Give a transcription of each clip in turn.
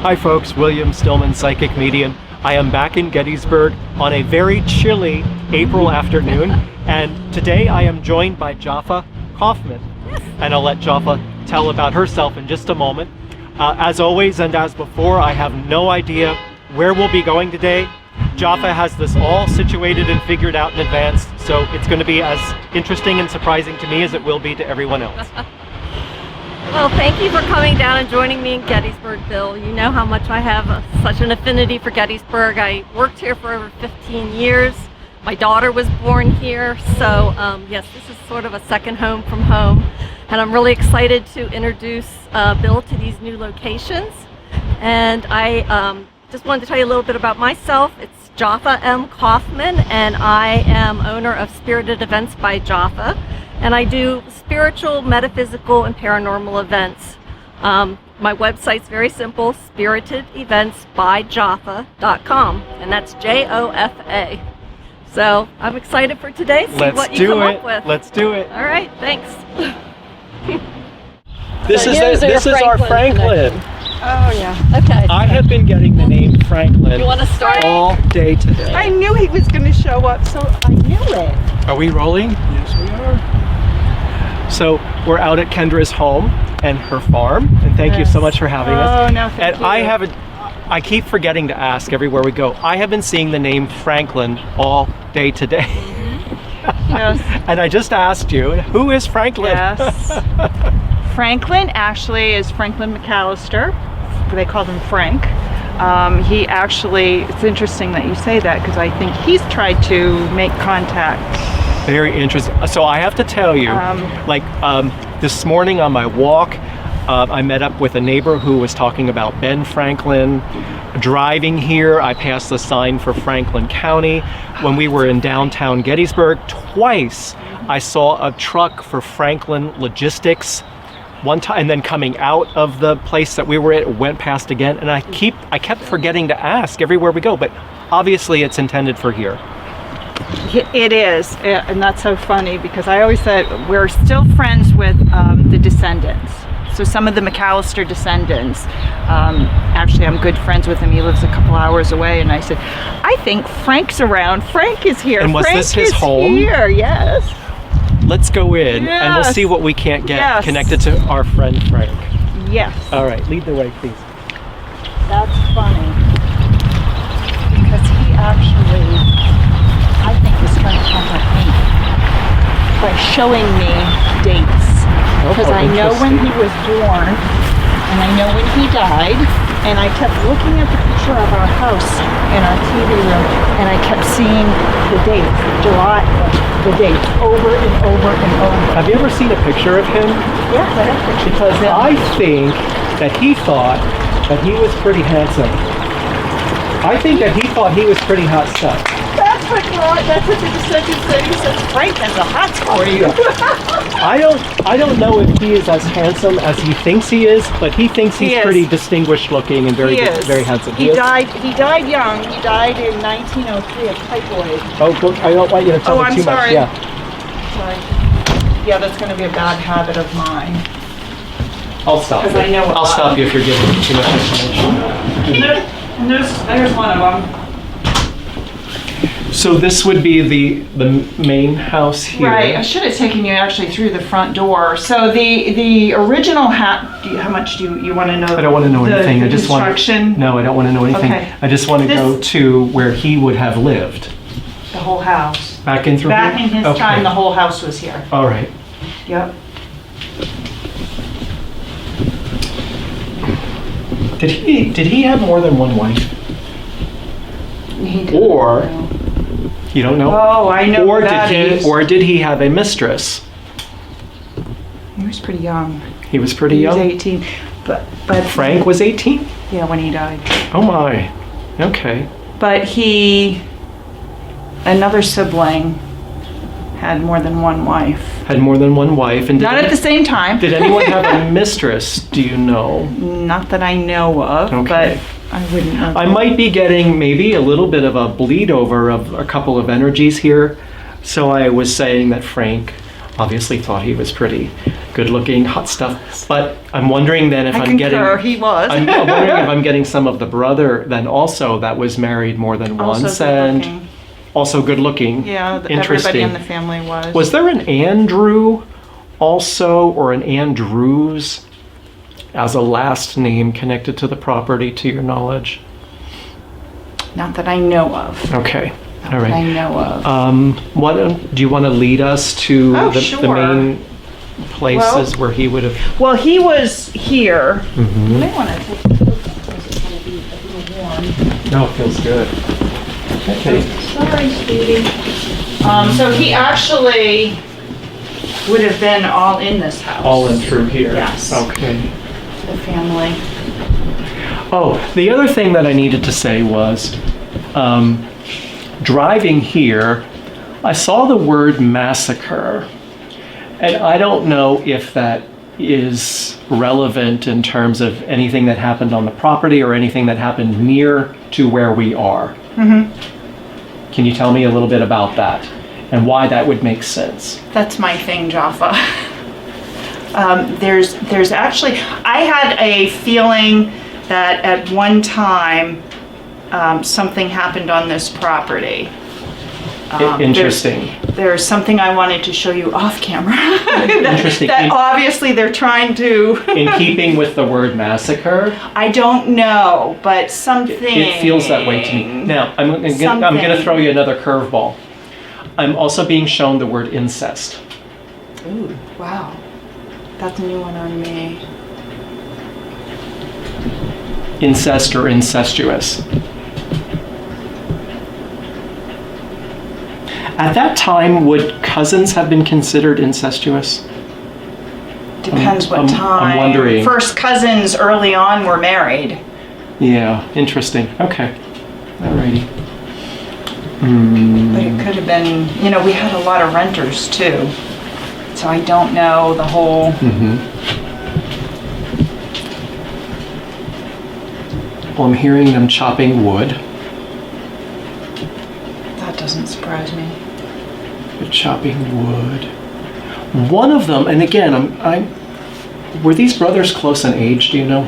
Hi folks, William Stillman, Psychic Medium. I am back in Gettysburg on a very chilly April afternoon, and today I am joined by Jaffa Kaufman. And I'll let Jaffa tell about herself in just a moment. As always and as before, I have no idea where we'll be going today. Jaffa has this all situated and figured out in advance, so it's going to be as interesting and surprising to me as it will be to everyone else. Well, thank you for coming down and joining me in Gettysburg, Bill. You know how much I have such an affinity for Gettysburg. I worked here for over 15 years. My daughter was born here, so yes, this is sort of a second home from home. And I'm really excited to introduce Bill to these new locations. And I just wanted to tell you a little bit about myself. It's Jaffa M. Kaufman, and I am owner of Spirited Events by Jaffa. And I do spiritual, metaphysical, and paranormal events. My website's very simple, spiritedeventsbyjaffa.com, and that's J-O-F-A. So I'm excited for today, see what you come up with. Let's do it. All right, thanks. This is our Franklin. Oh yeah, okay. I have been getting the name Franklin You want to start? all day today. I knew he was going to show up, so I knew it. Are we rolling? Yes, we are. So we're out at Kendra's home and her farm, and thank you so much for having us. Oh, no, thank you. I keep forgetting to ask everywhere we go. I have been seeing the name Franklin all day today. Yes. And I just asked you, who is Franklin? Yes. Franklin actually is Franklin McAllister. They called him Frank. He actually, it's interesting that you say that because I think he's tried to make contact. Very interesting. So I have to tell you, this morning on my walk, I met up with a neighbor who was talking about Ben Franklin. Driving here, I passed the sign for Franklin County. When we were in downtown Gettysburg, twice I saw a truck for Franklin Logistics. One time, and then coming out of the place that we were at, went past again, and I kept forgetting to ask everywhere we go, but obviously it's intended for here. It is, and that's so funny because I always said we're still friends with the descendants. So some of the McAllister descendants, actually I'm good friends with him. He lives a couple hours away, and I said, I think Frank's around. Frank is here. And was Frank this his is home? Here, yes. Let's go in and we'll see what we can't get connected to our friend Frank. Yes. All right, lead the way, please. That's funny because he actually, I think, was trying to contact me by showing me dates. Because I know when he was born and I know when he died, and I kept looking at the picture of our house in our TV room, and I kept seeing the dates, the dates over and over and over. Have you ever seen a picture of him? Yes, I have pictures. Because I think that he thought that he was pretty handsome. I think that he thought he was pretty hot stuff. That's what the descendant said. He says, Frank has a hot for you. I don't know if he is as handsome as he thinks he is, but he thinks he's pretty distinguished looking and very handsome. He died young. He died in 1903 of typhoid. Oh, I don't want you to tell me too much. Yeah. Sorry. Yeah, that's going to be a bad habit of mine. I'll stop you. I know I'll stop you if you're giving too much information. And there's one of them. So this would be the main house here. Right. I should have taken you actually through the front door. So the original how much do you want to know? I don't want to know anything. I just want construction. No, I don't want to know anything. Okay. I just want to go to where he would have lived. The whole house. Back in through Back here? in his time, the whole house was here. All right. Yep. Did he have more than one wife? He did. Or you don't know? Oh, I know who that is. Or did he have a mistress? He was pretty young. He was pretty young? He was 18. But Frank was 18? Yeah, when he died. Oh my. Okay. But another sibling had more than one wife. Had more than one wife. And Not at the same time. Did anyone have a mistress? Do you know? Not that I know of, okay. But I wouldn't know. I might be getting maybe a little bit of a bleed over of a couple of energies here. So I was saying that Frank obviously thought he was pretty good looking, hot stuff. But I'm wondering then if I I'm getting, concur, he was. I'm wondering if I'm getting some of the brother then also that was married more than once Also and good-looking. also good looking. Yeah, everybody Interesting. in the family was. Was there an Andrew also, or an Andrews as a last name connected to the property, to your knowledge? Not that I know of. Okay, all That I right. know of. What do you want to lead us to Oh, the sure. main places where he would have? Well, he was here. Mhm. You may want to take a look because it's going to be a little warm. No, it feels good. Okay. Sorry, sweetie. So he actually would have been all in this house. All in through here. Yes. Okay. The family. Oh, the other thing that I needed to say was, driving here, I saw the word massacre, and I don't know if that is relevant in terms of anything that happened on the property or anything that happened near to where we are. Mm-hmm. Can you tell me a little bit about that and why that would make sense? That's my thing, Jaffa. There's actually, I had a feeling that at one time something happened on this property. Interesting. There's something I wanted to show you off camera. Interesting. That obviously they're trying to. In keeping with the word massacre, I don't know, but something. it feels that way to me. Now, I'm going to Something. throw you another curveball. I'm also being shown the word incest. Ooh, wow. That's a new one on me. Incest or incestuous. At that time, would cousins have been considered incestuous? Depends what I'm time. wondering. First cousins early on were married. Yeah, interesting. Okay. Alrighty. But it could have been, we had a lot of renters too. So I don't know the whole. Well, I'm hearing them chopping wood. That doesn't surprise me. They're chopping wood. One of them, and again, were these brothers close in age, do you know?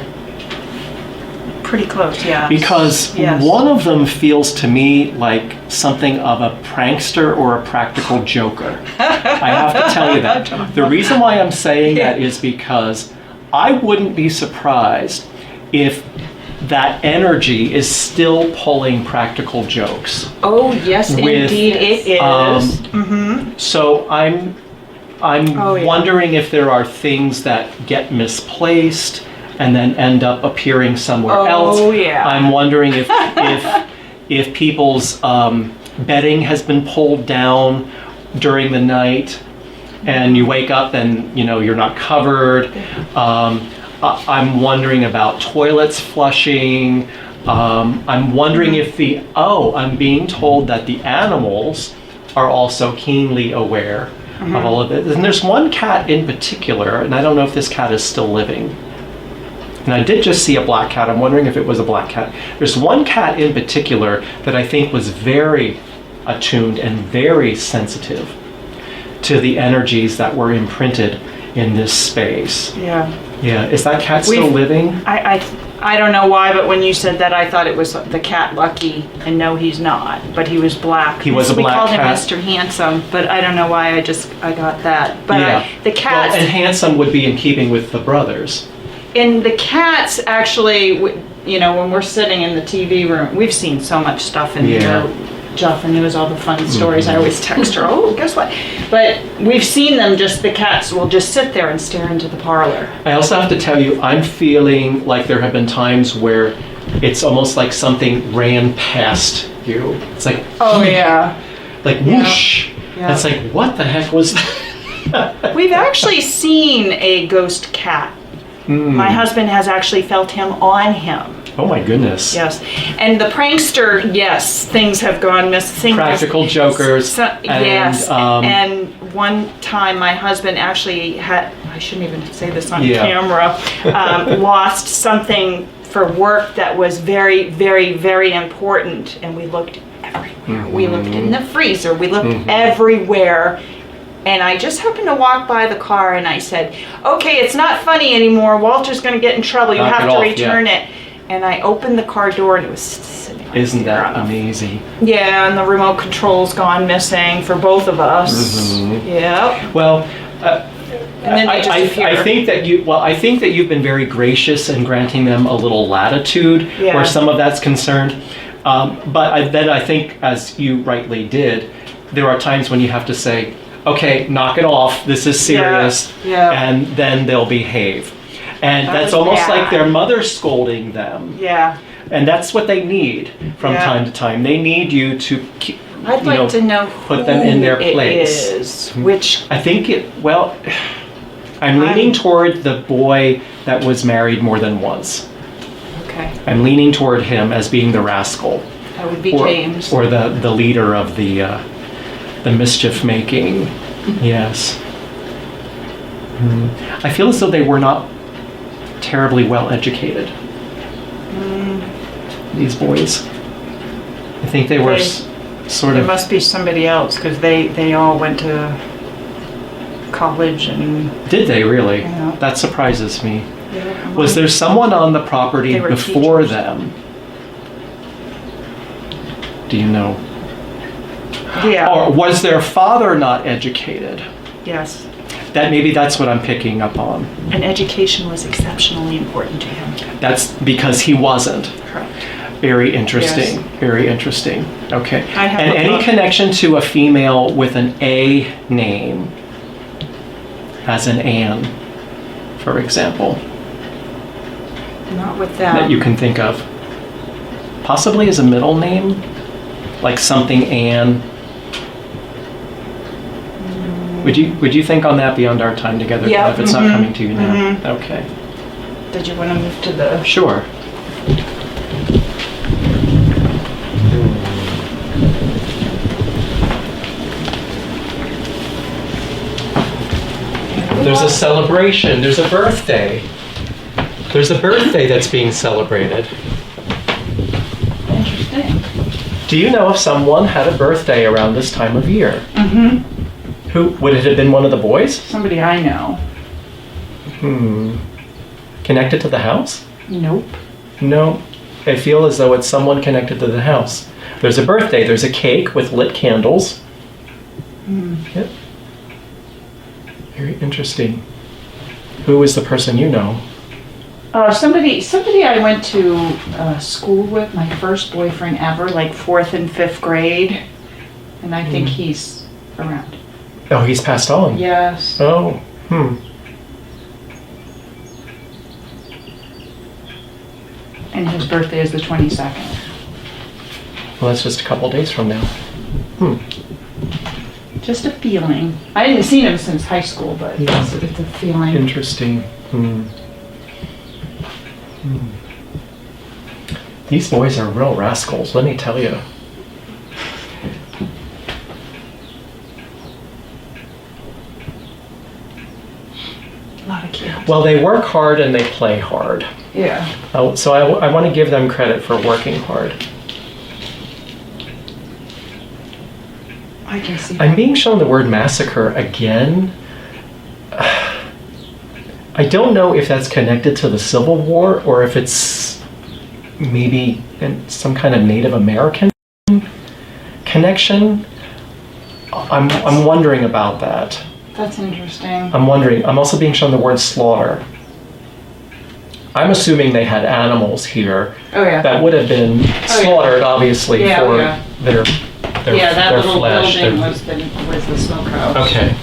Pretty close, yeah. Because Yes. one of them feels to me like something of a prankster or a practical joker. I have to tell you that. The reason why I'm saying that is because I wouldn't be surprised if that energy is still pulling practical jokes. Oh yes, With, indeed it is. So I'm Oh, yeah. wondering if there are things that get misplaced and then end up appearing somewhere else. Oh, yeah. I'm wondering if people's bedding has been pulled down during the night and you wake up and you're not covered. I'm wondering about toilets flushing. I'm wondering if I'm being told that the animals are also keenly aware of all of it. And there's one cat in particular, and I don't know if this cat is still living. And I did just see a black cat. I'm wondering if it was a black cat. There's one cat in particular that I think was very attuned and very sensitive to the energies that were imprinted in this space. Yeah. Yeah, is that cat still We've- living? I don't know why, but when you said that, I thought it was the cat Lucky, and no, he's not. But he was black. He was a black We called cat. him Mr. Handsome, but I don't know why. I got that. But Yeah. the cats. Well, and handsome would be in keeping with the brothers. And the cats actually, when we're sitting in the TV room, we've seen so much stuff in Yeah. here. Jaffa knows all the fun stories. I always text her, oh, guess what? But we've seen them the cats will just sit there and stare into the parlor. I also have to tell you, I'm feeling like there have been times where it's almost like something ran past you. It's like, Oh, yeah. like whoosh. Yeah. It's like, what the heck was that? We've actually seen a ghost cat. My husband has actually felt him on him. Oh my goodness. Yes. And the prankster, yes, things have gone missing. Practical jokers. Yes. And, And one time my husband actually had, I shouldn't even say this on Yeah. camera, lost something for work that was very, very, very important. And we looked everywhere. We looked in the freezer. We looked everywhere. And I just happened to walk by the car and I said, okay, it's not funny anymore. Walter's going to get in trouble. You Knock have it to off, return it. And I opened the car door and it was sitting right Isn't there that on the- amazing? Yeah, and the remote control's gone missing for both of us. Yep. Well, And then they just I appear. think that you've been very gracious in granting them a little latitude Yeah. where some of that's concerned. Then I think, as you rightly did, there are times when you have to say, okay, knock it off, this is serious, Yeah. and then they'll behave. And That that's was almost like bad. their mother scolding them. Yeah. And that's what they need from Yeah. time to time. They need you to keep, I'd like to know put them in their who place. It is, which I think I'm leaning toward the boy that was married more than once. okay, I'm leaning toward him as being the rascal. that would be Or, James. or the leader of the mischief making. Yes. I feel as though they were not terribly well educated. These boys. I think they were sort There of. must be somebody else because they all went to college and. Did they really? Yeah. That surprises me. Was there someone on the property They were before teachers. them? Do you know? Yeah. Or was their father not educated? Yes. Maybe that's what I'm picking up on. And education was exceptionally important to him. That's because he wasn't. Correct. Very interesting. Yes. Very interesting. Okay. I have And a any book. connection to a female with an A name, as in Anne, for example, Not with that you can think of? Possibly as a middle name, like something Anne. Would you think on that beyond our time together? Yeah, If it's not coming to you now. mhm. Okay. Did you want to move to the? Sure. There's a celebration. There's a birthday. There's a birthday that's being celebrated. Interesting. Do you know if someone had a birthday around this time of year? Mm-hmm. Who would it have been? One of the boys? Somebody I know. Connected to the house? Nope. No. I feel as though it's someone connected to the house. There's a birthday. There's a cake with lit candles. Yep. Very interesting. Who is the person you know? Somebody I went to school with, my first boyfriend ever, like 4th and 5th grade, and I think he's around. Oh, he's passed on. Yes. Oh. And his birthday is the 22nd. Well, that's just a couple days from now. Just a feeling. I hadn't seen him since high school, but Yeah. it's a feeling. Interesting. These boys are real rascals, let me tell you. A lot of kids. Well, they work hard and they play hard. Yeah. So I want to give them credit for working hard. I can see I'm that. being shown the word massacre again. I don't know if that's connected to the Civil War or if it's maybe some kind of Native American connection. I'm wondering about that. That's interesting. I'm wondering. I'm also being shown the word slaughter. I'm assuming they had animals here Oh yeah. that would have been slaughtered, obviously, Yeah, for yeah. their Yeah, that their little flesh. building their- was the smokehouse. Okay.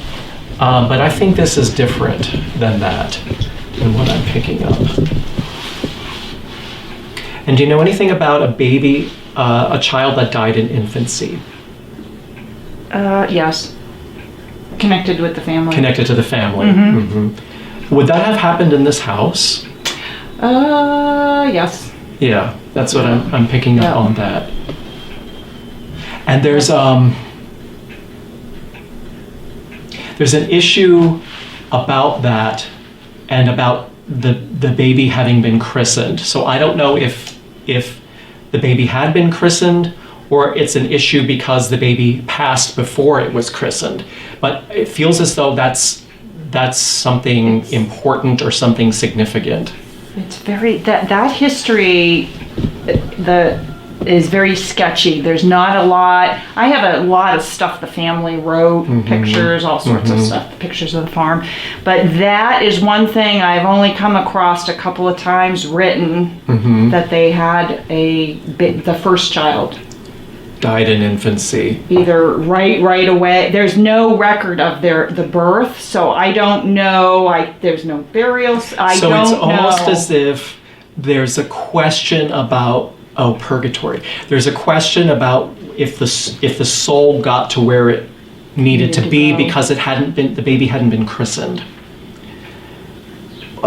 But I think this is different than that, than what I'm picking up. And do you know anything about a baby, a child that died in infancy, Yes. Connected with the family. connected to the family? Would that have happened in this house? Yes. Yeah, that's what I'm picking up Yeah. on that. And there's an issue about that and about the baby having been christened. So I don't know if the baby had been christened or it's an issue because the baby passed before it was christened. But it feels as though that's something important or something significant. It's very, that history is very sketchy. There's not a lot. I have a lot of stuff the family wrote, pictures, all sorts of stuff, pictures of the farm. But that is one thing I've only come across a couple of times written, that they had the first child Died in infancy. either right away. There's no record of the birth, so I don't know. There's no burials. So it's almost as if there's a question about purgatory. There's a question about if the soul got to where it needed to be because the baby hadn't been christened.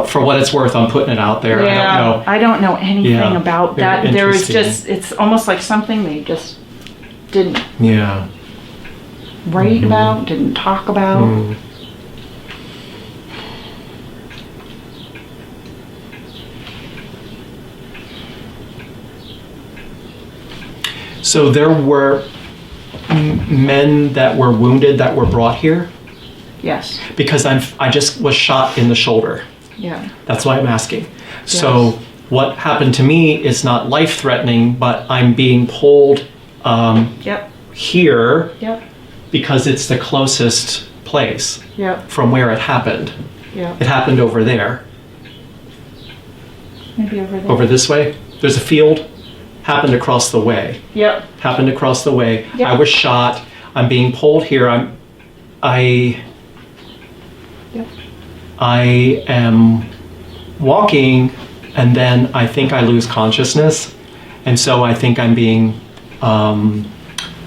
For what it's worth, I'm putting it out there. Yeah, I don't know anything about very that. There is interesting. it's almost like something they just didn't Yeah. write about, didn't talk about. So there were men that were wounded that were brought here? Yes. Because I just was shot in the shoulder. Yeah. That's why I'm asking. So what happened to me is not life-threatening, but I'm being pulled Yep. here Yep. because it's the closest place Yep. from where it happened. Yep. It happened over there. Maybe over there. Over this way. There's a field. Happened across the way. Yep. Happened across the way. Yep. I was shot. I'm being pulled here. I Yep. am walking, and then I think I lose consciousness, and so I think I'm being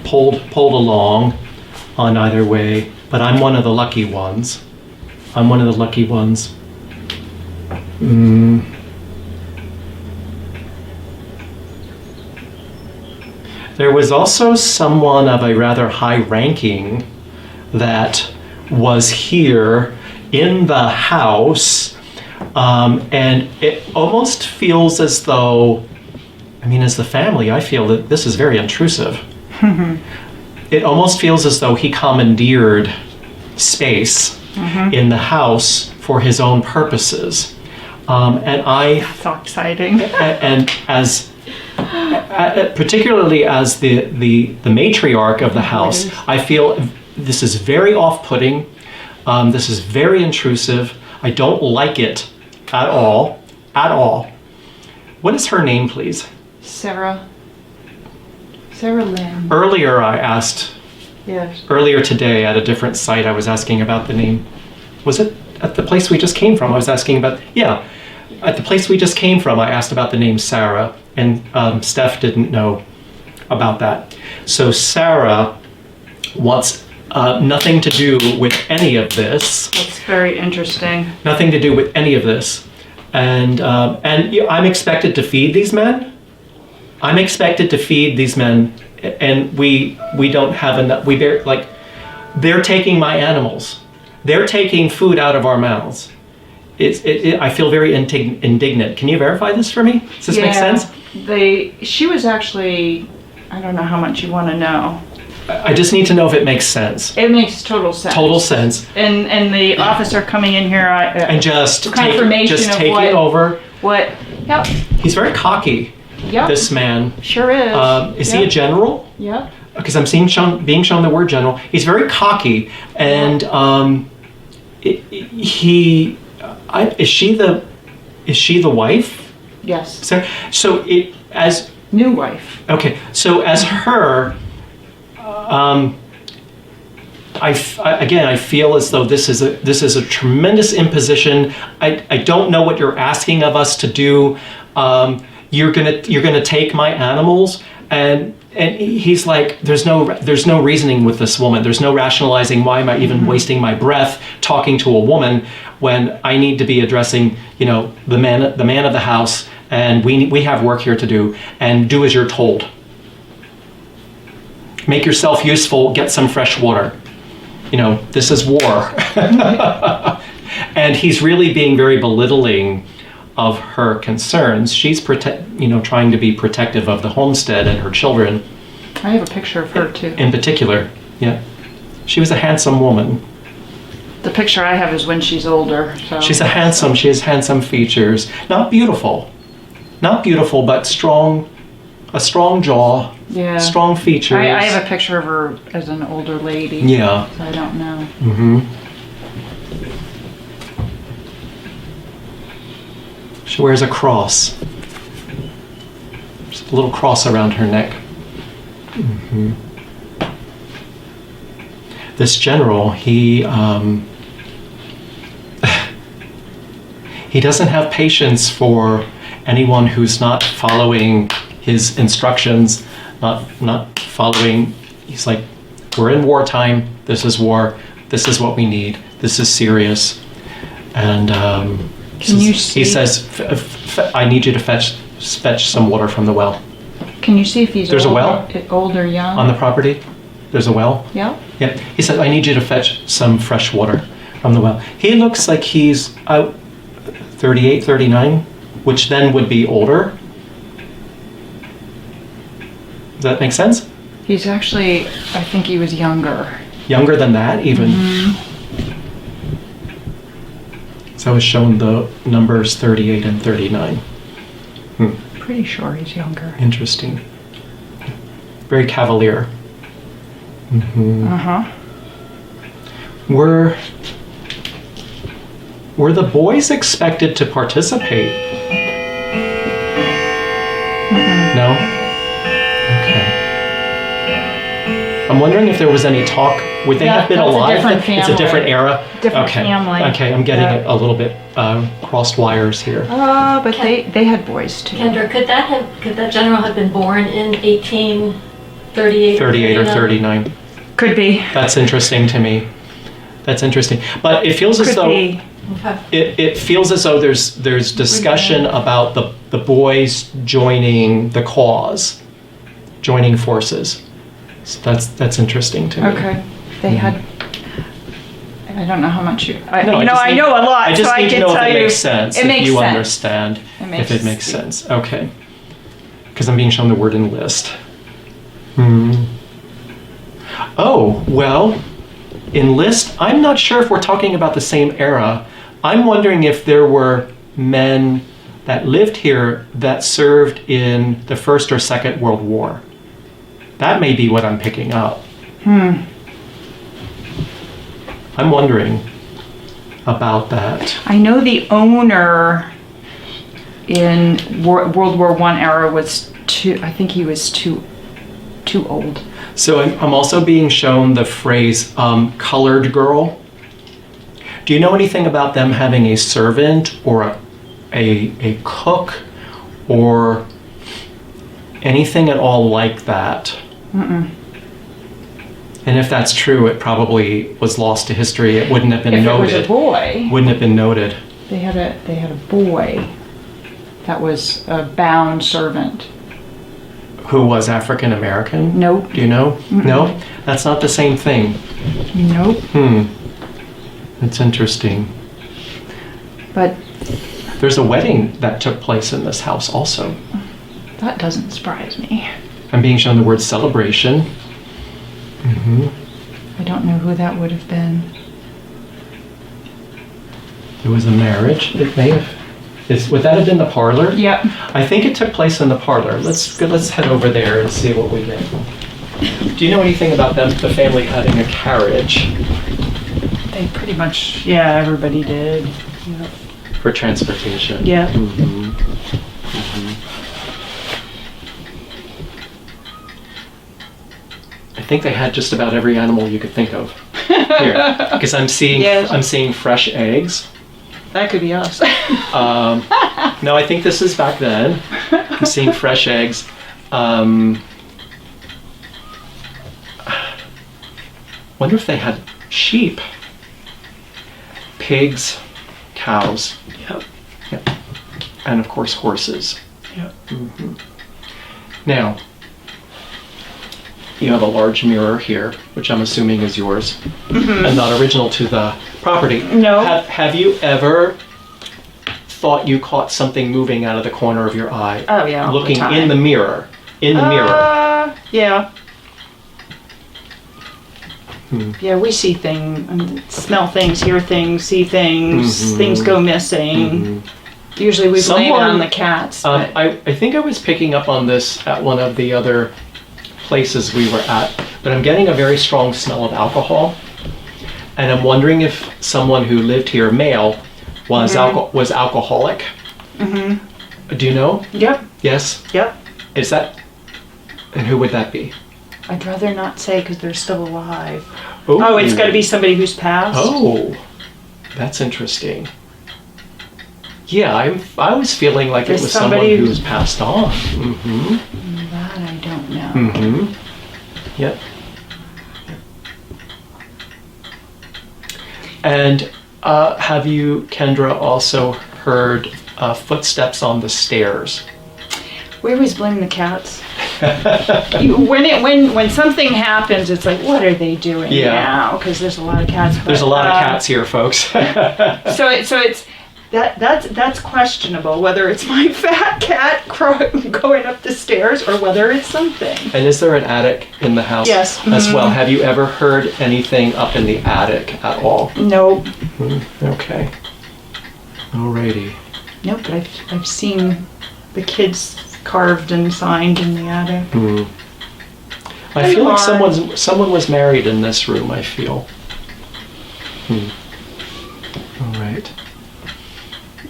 pulled along on either way. But I'm one of the lucky ones. I'm one of the lucky ones. There was also someone of a rather high ranking that was here in the house, and it almost feels as though, as the family, I feel that this is very intrusive. It almost feels as though he commandeered space in the house for his own purposes. That's so exciting. And particularly as the matriarch of the house, I feel this is very off-putting. This is very intrusive. I don't like it at all. At all. What is her name, please? Sarah Lynn. Earlier I asked, Yes. earlier today at a different site, I was asking about the name. Was it at the place we just came from? I was asking about, at the place we just came from, I asked about the name Sarah, and Steph didn't know about that. So Sarah wants nothing to do with any of this. That's very interesting. Nothing to do with any of this. And I'm expected to feed these men. I'm expected to feed these men, and we don't have enough. They're taking my animals. They're taking food out of our mouths. I feel very indignant. Can you verify this for me? Does this make sense? She was actually, I don't know how much you want to know. I just need to know if it makes sense. It makes total sense. Total sense. And the officer coming in here And just confirmation take of it over. What? Yep. He's very cocky. Yep. This man. Sure is. Is he a general? Yep. Because I'm being shown the word general. He's very cocky, and is she the wife? Yes. So as new wife. Okay. So as her, I feel as though this is a tremendous imposition. I don't know what you're asking of us to do. You're gonna take my animals, and he's like, there's no reasoning with this woman. There's no rationalizing. Why am I even wasting my breath talking to a woman when I need to be addressing, the man of the house, and we have work here to do, and do as you're told. Make yourself useful. Get some fresh water. This is war. And he's really being very belittling of her concerns. She's trying to be protective of the homestead and her children, I have a picture of her too. in particular. Yeah. She was a handsome woman. The picture I have is when she's older. So. She has handsome features. Not beautiful, but strong, a strong jaw, Yeah. strong features. I have a picture of her as an older lady. Yeah. So I don't know. Mm-hmm. She wears a cross. There's a little cross around her neck. Mm-hmm. This general, he doesn't have patience for anyone who's not following his instructions, not following. He's like, we're in wartime. This is war. This is what we need. This is serious. And he says, I need you to fetch some water from the well. Can you see if he's There's old, a well? Old or young? On the property, there's a well. Yeah. Yeah. He said, I need you to fetch some fresh water from the well. He looks like he's out 38, 39, which then would be older. Does that make sense? He's actually, I think he was younger. Younger than that, even. Mm-hmm. So I was shown the numbers 38 and 39. Pretty sure he's younger. Interesting. Very cavalier. Mm-hmm. Uh-huh. Were the boys expected to participate? No? Okay. I'm wondering if there was any talk. Would they have been that's a alive? different It's a different family. era? Different Okay. family. Okay, I'm getting Yeah. it a little bit crossed wires here. But they had boys too. Kendra, could that general have been born in 1838? 38 or 39. Could be. That's interesting to me. That's interesting. But it feels as Could though be. Okay. it feels as though there's discussion about the boys joining the cause, joining forces. So that's interesting to me. Okay. They had. I don't know how much you. I No, I know a lot. I just so need I to can know if tell it you. makes sense. It If makes you sense. understand. It makes If it makes sense. Okay. Because I'm being shown the word enlist. Oh, well, enlist, I'm not sure if we're talking about the same era. I'm wondering if there were men that lived here that served in the First or Second World War. That may be what I'm picking up. I'm wondering about that. I know the owner in World War I era was too. I think he was too old. So I'm also being shown the phrase colored girl. Do you know anything about them having a servant or a cook or anything at all like that? And if that's true, it probably was lost to history. It wouldn't have been If noted. it was a boy, Wouldn't have been noted. they had a boy that was a bound servant. Who was African American? Nope. Do you know? No? That's not the same thing. Nope. It's interesting. But There's a wedding that took place in this house also. that doesn't surprise me. I'm being shown the word celebration. I don't know who that would have been. There was a marriage. It may have. Would that have been the parlor? Yep. I think it took place in the parlor. Let's head over there and see what we get. Do you know anything about them, the family having a carriage They pretty much. Yeah, everybody did. Yep. for transportation? Yeah. I think they had just about every animal you could think of here, because I'm seeing Yes. I'm seeing fresh eggs. That could be us. No, I think this is back then. I'm seeing fresh eggs. Wonder if they had sheep, pigs, cows. Yep. And of course horses. Yep. Now, you have a large mirror here, which I'm assuming is yours, and not original to the property. No. Have you ever thought you caught something moving out of the corner of your eye? Oh, yeah, all the Looking time. in the mirror. In the mirror. Yeah. Yeah, we see things, smell things, hear things, see things, things go missing. Usually we blame it on the cats. But I think I was picking up on this at one of the other places we were at, but I'm getting a very strong smell of alcohol. And I'm wondering if someone who lived here, male, was was alcoholic. Do you know? Yep, Yes? yep. Is that... And who would that be? I'd rather not say because they're still alive. Oh, it's got to be somebody who's passed? Oh, that's interesting. Yeah, I was feeling like it was someone who's passed on. That I don't know. Yep. And have you, Kendra, also heard footsteps on the stairs? We always blame the cats. When something happens, it's like, what are they doing now? Because there's a lot of cats. There's a lot of cats here, folks. So it's that's questionable whether it's my fat cat going up the stairs or whether it's something. And is there an attic in the house? Yes. As well. Have you ever heard anything up in the attic at all? Nope. Okay. Alrighty. Nope. But I've seen the kids carved and signed in the attic. I feel like someone was married in this room, I feel. All right.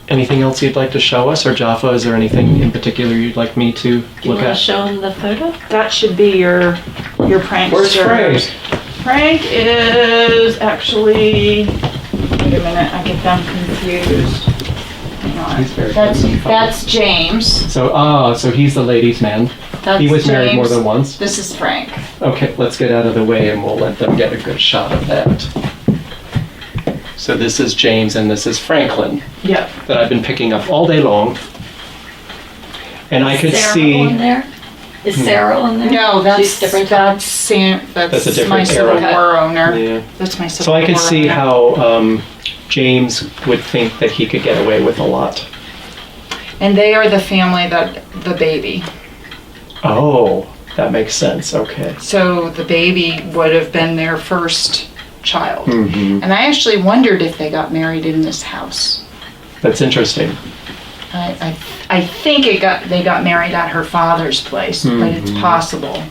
Anything else you'd like to show us? Or Jaffa, is there anything in particular you'd like me to look at? Do you want to show them the photo? That should be your prankster. Where's Frank? Frank is actually... Wait a minute, I get them confused. Hang on. That's James. So he's the ladies' man. That's he was married James. more than once. This is Frank. Okay, let's get out of the way and we'll let them get a good shot of that. So this is James and this is Franklin. Yep. That I've been picking up all day long. And I could Sarah see... on there? Is Sarah on there? No, She's different. that's That's a different my Civil era. War owner. Yeah. That's my Civil So I could War see owner. how James would think that he could get away with a lot. And they are the family that the baby. Oh, that makes sense. Okay. So the baby would have been their first child. Mm-hmm. And I actually wondered if they got married in this house. That's interesting. I think they got married at her father's place, but it's possible.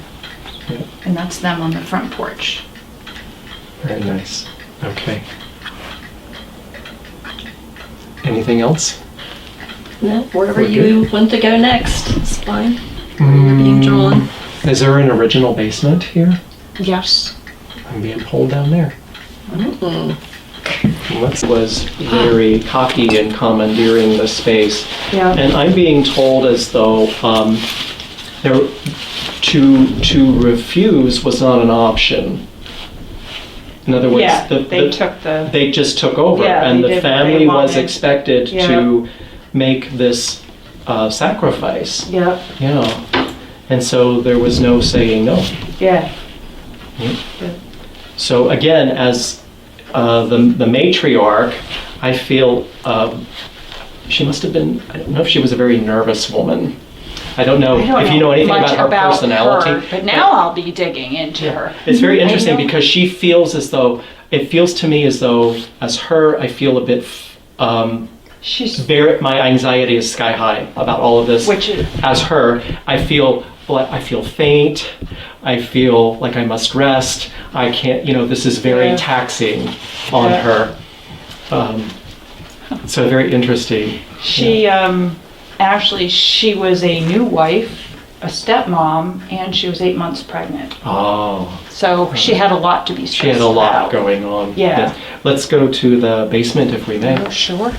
Yeah. And that's them on the front porch. Very nice. Okay. Anything else? No, wherever We're you want to go next. It's fine. Where you're being drawn. Is there an original basement here? Yes. I'm being pulled down there. Lex was very cocky and commandeering the space. Yeah. And I'm being told as though to refuse was not an option. In other words, Yeah, they just took over, Yeah, and they the did what family they was wanted. expected to make this sacrifice. Yeah. Yeah. And so there was no saying no. Yeah. So again, as the matriarch, I feel she must have been, I don't know if she was a very nervous woman. I don't know if you know anything much about her personality. her, but now I'll be digging into her. It's very interesting because she feels as though, it feels to me as though, as her, I feel a bit, my anxiety is sky high about all of this. As her, I feel faint. I feel like I must rest. I can't, this is very taxing on her. So very interesting. She, actually, she was a new wife, a stepmom, and she was 8 months pregnant. Oh. So she had a lot to be stressed She had a lot about. going on. Yeah. Let's go to the basement if we may. Oh, sure.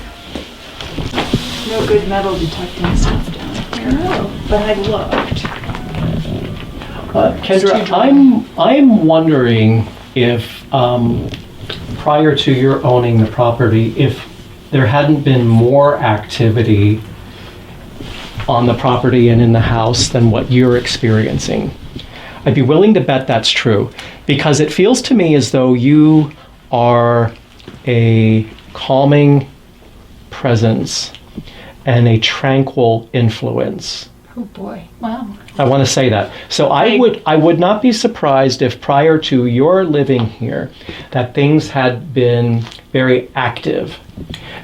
No good metal detecting stuff down here. No. But I looked. Kendra, I'm wondering if prior to your owning the property, if there hadn't been more activity on the property and in the house than what you're experiencing. I'd be willing to bet that's true, because it feels to me as though you are a calming presence and a tranquil influence. Oh boy. Wow. I want to say that. So I would not be surprised if prior to your living here that things had been very active.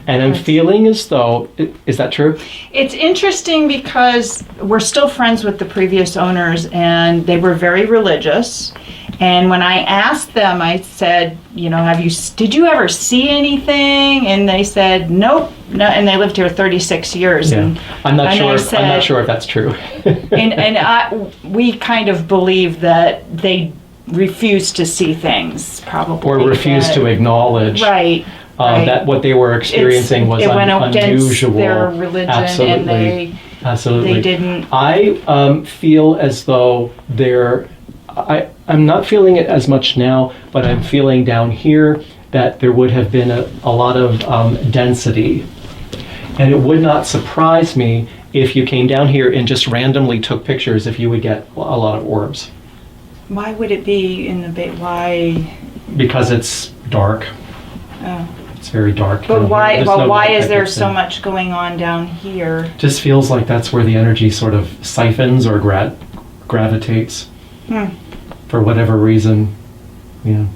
And I'm feeling as though, is that true? It's interesting because we're still friends with the previous owners, and they were very religious. And when I asked them, I said, you know, did you ever see anything? And they said, nope. No, and they lived here 36 years. Yeah. And I'm not sure if that's true. we kind of believe that they refused to see things, probably. Or refused to acknowledge. Right. That what they were experiencing was it went against unusual. their religion. Absolutely. And Absolutely. they didn't. I feel as though I'm not feeling it as much now, but I'm feeling down here that there would have been a lot of density. And it would not surprise me if you came down here and just randomly took pictures if you would get a lot of orbs. Why would it be in the bay? Why? Because it's dark. Oh. It's very dark. But why? There's But no why light is that there gets so in. much going on down here? Just feels like that's where the energy sort of siphons or gravitates for whatever reason. Yeah.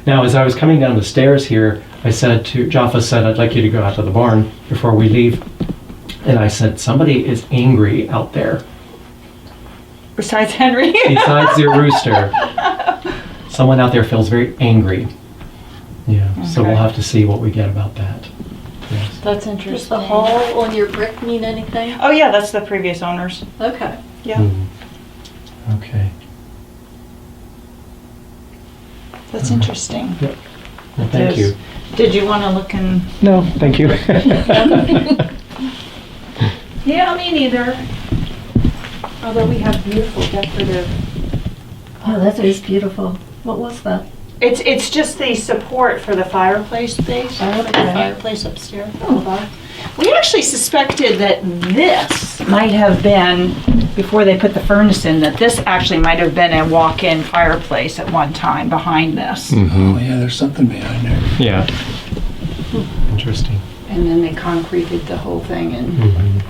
Now, as I was coming down the stairs here, Jaffa said, I'd like you to go out to the barn before we leave. And I said, somebody is angry out there. Besides Henry? Besides your rooster. Someone out there feels very angry. Yeah, so we'll have to see what we get about that. Yes. That's Does interesting. the hole on your brick mean anything? Oh yeah, that's the previous owners. Okay. Yeah, Okay. that's interesting. Yep. Well, thank you. Did you want to look in? No, thank you. Yeah, me neither. Although we have beautiful decorative. Oh, that is beautiful. What was that? It's just the support for the fireplace base. Oh, The okay. fireplace upstairs. We actually suspected that this might have been, before they put the furnace in, that this actually might have been a walk-in fireplace at one time behind this. Oh, yeah, there's something behind there. Yeah. Interesting. And then they concreted the whole thing and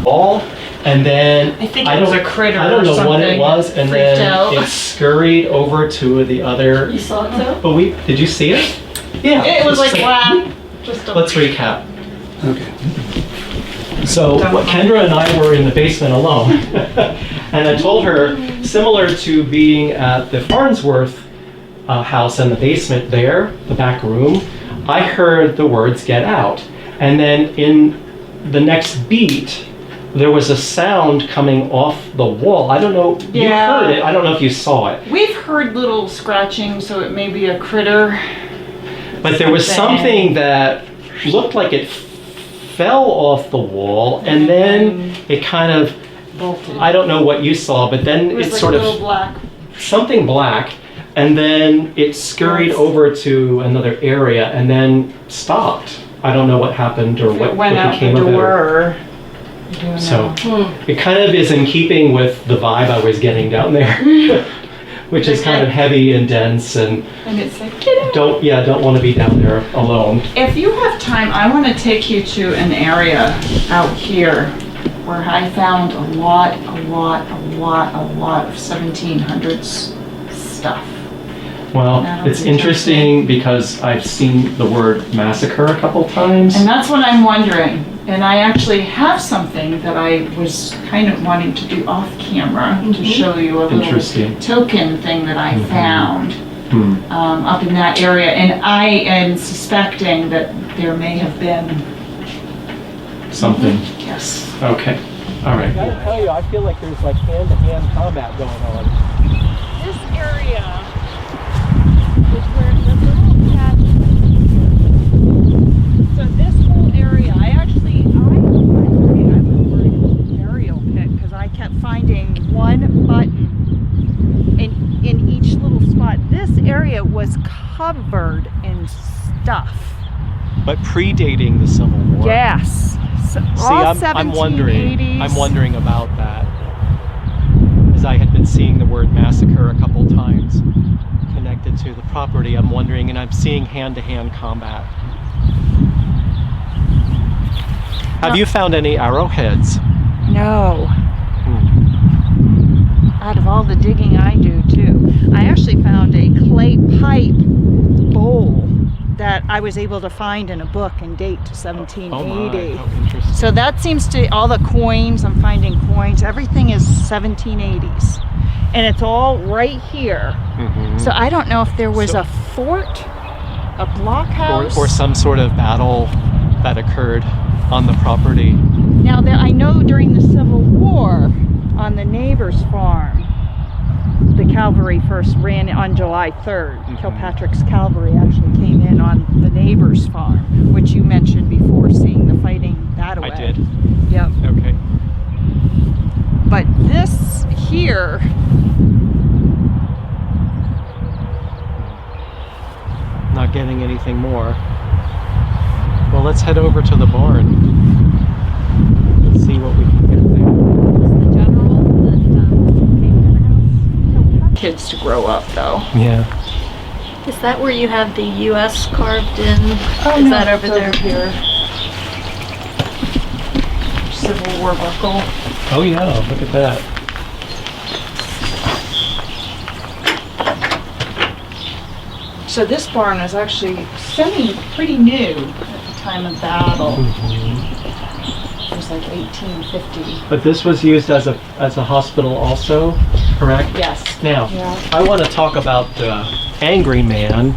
All, and then I think it was a critter I don't or know what it something. was, and Freaked then out. it scurried over to the other. You saw it too? But did you see it? Yeah. it was like Just- black. Just a Let's recap. Okay. So Kendra and I were in the basement alone, and I told her, similar to being at the Farnsworth house in the basement there, the back room, I heard the words "get out," and then in the next beat, there was a sound coming off the wall. I don't know. You Yeah. heard it. I don't know if you saw it, We've heard little scratching, so it may be a critter. but there was something that looked like it fell off the wall, and then it kind of. Bolted. I don't know what you saw, but then It was it like sort a little of black. something black, and then it scurried over to another area and then stopped. I don't know what happened or It what went out the became of door. it. Or, I don't So know. it kind of is in keeping with the vibe I was getting down there, which is kind of heavy and dense, and And it's like, get out. don't want to be down there alone. If you have time, I want to take you to an area out here where I found a lot of 1700s stuff. Well, That'll it's be interesting because I've seen the word massacre a couple times. And that's what I'm wondering. And I actually have something that I was kind of wanting to do off camera to show you a little Interesting. token thing that I found Hmm. up in that area. And I am suspecting that there may have been, Something. yes. Okay. All right. I gotta tell you, I feel like there's like hand-to-hand combat going on. This area is where the little patch. So this whole area, I was wearing a burial pit because I kept finding one button in each little spot. This area was covered in stuff. But predating the Civil War. Yes. So, See, all I'm 1780s. wondering about that. As I had been seeing the word massacre a couple times connected to the property, I'm wondering, and I'm seeing hand-to-hand combat. Have you found any arrowheads? know. Out of all the digging I do too. I actually found a clay pipe bowl that I was able to find in a book and date to 1780. Oh my, how interesting. So that seems to, all the coins, I'm finding coins, everything is 1780s. And it's all right here. So I don't know if there was a fort, a blockhouse. Or some sort of battle that occurred on the property. Now, I know during the Civil War, on the neighbor's farm, the cavalry first ran on July 3rd. Kilpatrick's cavalry actually came in on the neighbor's farm, which you mentioned before, seeing the fighting that away. I did. Yep. Okay. But this here, Not getting anything more. Well, let's head over to the barn. Let's see what we can get there. The general that came to the house. kids to grow up though. Yeah. Is that where you have the U.S. carved in? Oh, Is no, that over it's there? Here. Civil War buckle. Oh yeah, look at that. So this barn is actually pretty new at the time of battle. It was like 1850. But this was used as a hospital also, correct? Yes. Now, Yeah. I want to talk about the angry man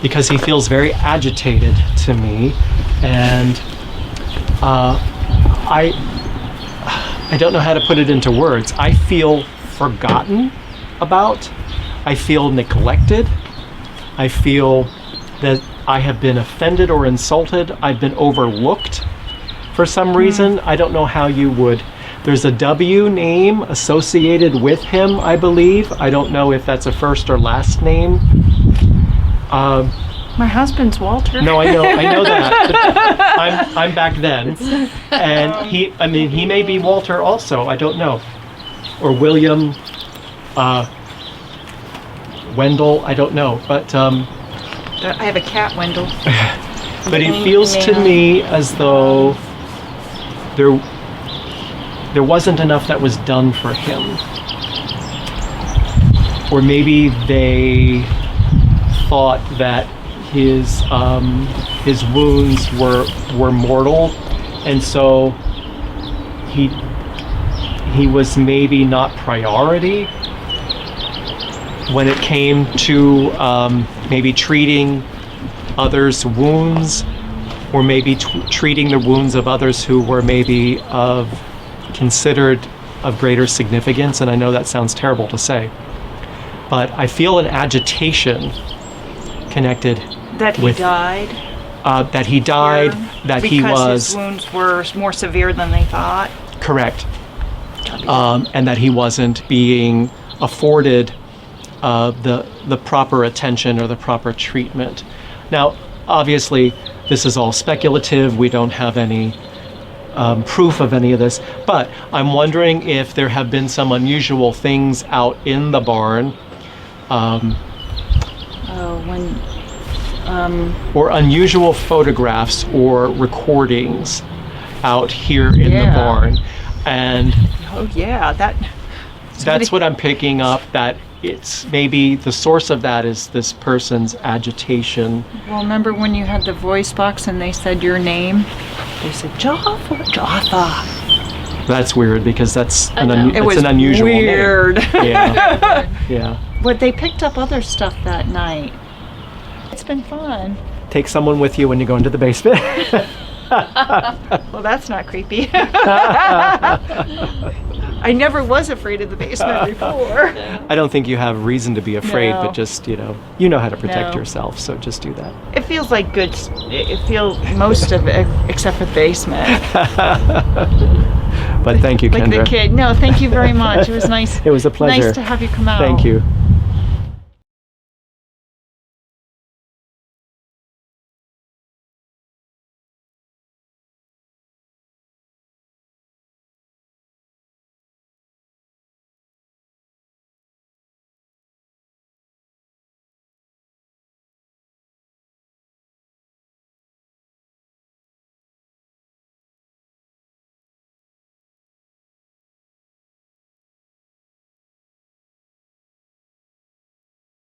because he feels very agitated to me, and I don't know how to put it into words. I feel forgotten about. I feel neglected. I feel that I have been offended or insulted. I've been overlooked for some reason. I don't know how you would. There's a W name associated with him, I believe. I don't know if that's a first or last name. My husband's Walter. No, I know that. But I'm back then, and he may be Walter also. I don't know, or William, Wendell. I don't know, but I have a cat, Wendell. but it feels to me as though there wasn't enough that was done for him, or maybe they thought that his wounds were mortal, and so he was maybe not priority when it came to maybe treating others' wounds, or maybe treating the wounds of others who were maybe considered of greater significance. And I know that sounds terrible to say, but I feel an agitation connected That he with died. that he died, Here, that because he was his wounds were more severe than they thought. correct, and that he wasn't being afforded the proper attention or the proper treatment. Now, obviously, this is all speculative. We don't have any proof of any of this, but I'm wondering if there have been some unusual things out in the barn, or unusual photographs or recordings out here in the barn, and that's what I'm picking up, that it's maybe the source of that is this person's agitation. Well, remember when you had the voice box and they said your name? They said Jaffa. That's weird because that's I know. It was an unusual weird. name. Yeah. Yeah. But they picked up other stuff that night. It's been fun. Take someone with you when you go into the basement. Well, that's not creepy. I never was afraid of the basement before. I don't think you have reason to be afraid, No. but just, you know how to protect No. yourself, so just do that. It feels like good. It feels most of it, except for the basement. But thank you, Like Kendra. the kid. No, thank you very much. It was nice. It was a pleasure. Nice to have you come out. Thank you.